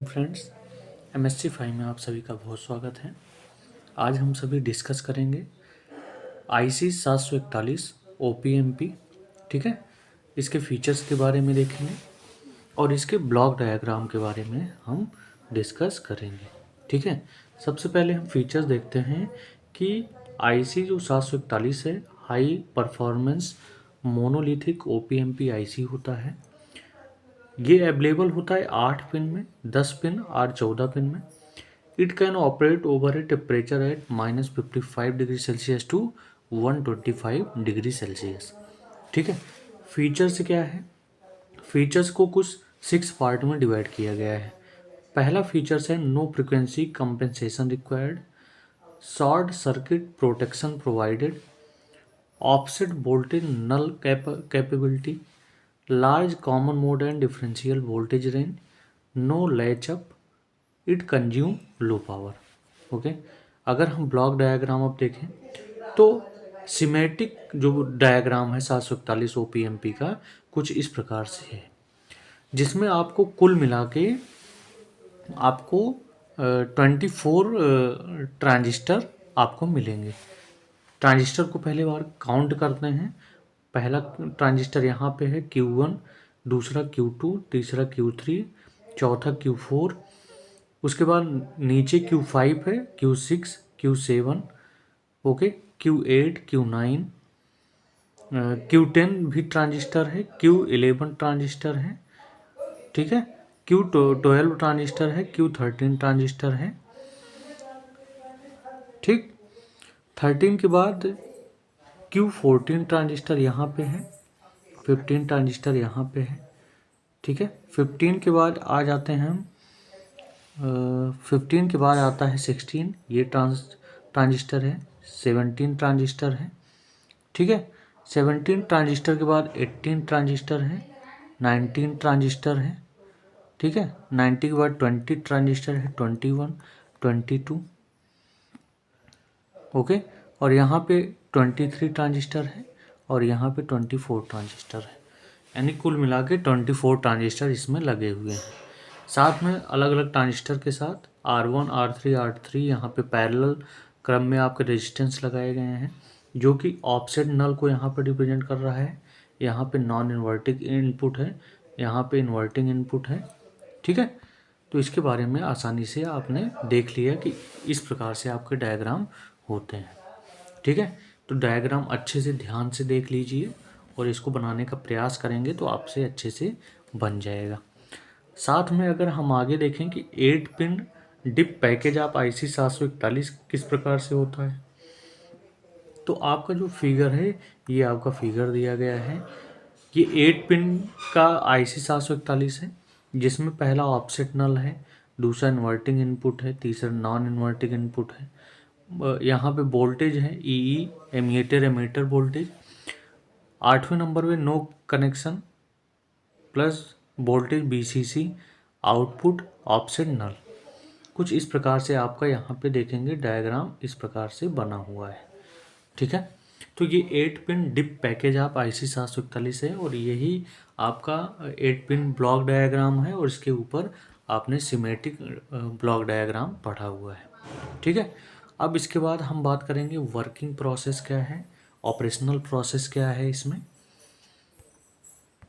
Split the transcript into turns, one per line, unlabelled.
Friends, MSc 5 में आप सभी का बहुत स्वागत है। आज हम सभी डिस्कस करेंगे आईसी 741 ओपीएमपी। ठीक है, इसके फीचर्स के बारे में देखेंगे और इसके ब्लॉक डायग्राम के बारे में हम डिस्कस करेंगे। ठीक है, सबसे पहले हम फीचर्स देखते हैं कि आईसी जो 741 है, हाई परफॉर्मेंस मोनोलिथिक ओपीएमपी आईसी होता है। ये अवेलेबल होता है 8 पिन में, 10 पिन और 14 पिन में। It can operate over a temperature at -55 degree Celsius to 125 degree Celsius. ठीक है, फीचर्स क्या है? फीचर्स को कुछ 6 पार्ट में डिवाइड किया गया है। पहला फीचर्स है no frequency compensation required, short circuit protection provided, offset voltage null capability, large common mode and differential voltage range, no latch up, it consume low power. Okay, अगर हम ब्लॉक डायग्राम अब देखें तो सिमेटिक जो diagram है 741 ओपीएमपी का कुछ इस प्रकार से है, जिसमें आपको कुल मिला के आपको 24 ट्रांजिस्टर आपको मिलेंगे। ट्रांजिस्टर को पहले बार काउंट करते हैं। पहला ट्रांजिस्टर यहाँ पे है Q1, दूसरा Q2, तीसरा Q3, चौथा Q4, उसके बाद नीचे Q5 है, Q6, Q7, okay, Q8, Q9, Q10 भी ट्रांजिस्टर है, Q11 ट्रांजिस्टर है। ठीक है, Q12 ट्रांजिस्टर है, Q13 ट्रांजिस्टर है। ठीक, 13 के बाद Q14 ट्रांजिस्टर यहाँ पे है, 15 ट्रांजिस्टर यहाँ पे है। ठीक है, 15 के बाद आ जाते हैं हम 15 के बाद आता है 16, ये ट्रांजिस्टर है, 17 ट्रांजिस्टर है। ठीक है, 17 ट्रांजिस्टर के बाद 18 ट्रांजिस्टर है, 19 ट्रांजिस्टर है। ठीक है, 90 के बाद 20 ट्रांजिस्टर है, 21, 22, ओके, और यहाँ पे 23 ट्रांजिस्टर है और यहाँ पे 24 ट्रांजिस्टर है, यानी कुल मिला के 24 ट्रांजिस्टर इसमें लगे हुए हैं। साथ में अलग अलग ट्रांजिस्टर के साथ R1, R3, R3 यहाँ पे पैरेलल क्रम में आपके रेजिस्टेंस लगाए गए हैं, जो कि ऑफसेट नल को यहाँ पे रिप्रेजेंट कर रहा है। यहाँ पे नॉन इन्वर्टिंग इनपुट है, यहाँ पे इन्वर्टिंग इनपुट है। ठीक है, तो इसके बारे में आसानी से आपने देख लिया कि इस प्रकार से आपके डायग्राम होते हैं। ठीक है, तो डायग्राम अच्छे से ध्यान से देख लीजिए और इसको बनाने का प्रयास करेंगे तो आपसे अच्छे से बन जाएगा। साथ में अगर हम आगे देखें कि 8 पिन डिप पैकेज आप IC 741 किस प्रकार से होता है, तो आपका जो फिगर है ये आपका फिगर दिया गया है। ये 8 पिन का IC 741 है, जिसमें पहला ऑफसेट नल है, दूसरा इन्वर्टिंग इनपुट है, तीसरा नॉन इन्वर्टिंग इनपुट है। यहाँ पे वोल्टेज है ई एमिटर एमीटर वोल्टेज। 8वें नंबर पे no connection plus voltage BCC, output offset null. कुछ इस प्रकार से आपका यहाँ पे देखेंगे डायग्राम इस प्रकार से बना हुआ है। ठीक है, तो ये 8 पिन डिप पैकेज आप IC 741 है और यही आपका 8 पिन ब्लॉक डायग्राम है और इसके ऊपर आपने सिमेटिक ब्लॉक डायग्राम पढ़ा हुआ है। ठीक है, अब इसके बाद हम बात करेंगे वर्किंग प्रोसेस क्या है, ऑपरेशनल प्रोसेस क्या है इसमें।